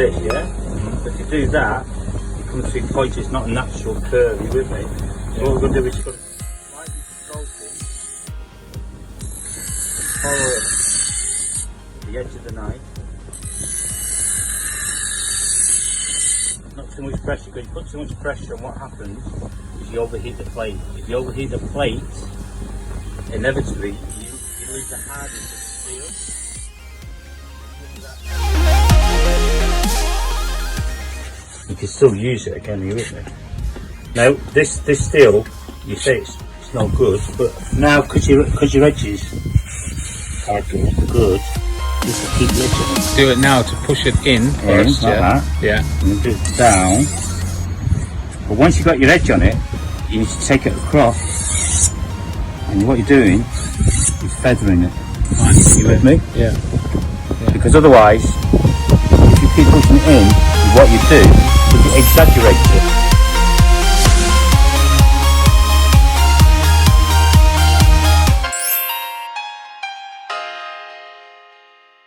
this, yeah? If you do that, it comes to a point, it's not a natural curve, you with me? So what we're going to do is slightly sculpt it, follow the edge of the knife. Not too much pressure, because you put too much pressure and what happens is you overheat the plate. If you overheat the plate, inevitably you lose the hardness of the steel. You can still use it again, you with me? Now this steel, you say it's no good, but now because your edges are good, just to keep the edge on. Do it now to push it in first, like yeah. that. Yeah. And do it down. But once you've got your edge on it, you need to take it across. And what you're doing is feathering it. Nice. You with me? Yeah. Because otherwise, if you keep pushing it in, what you do is you exaggerate it.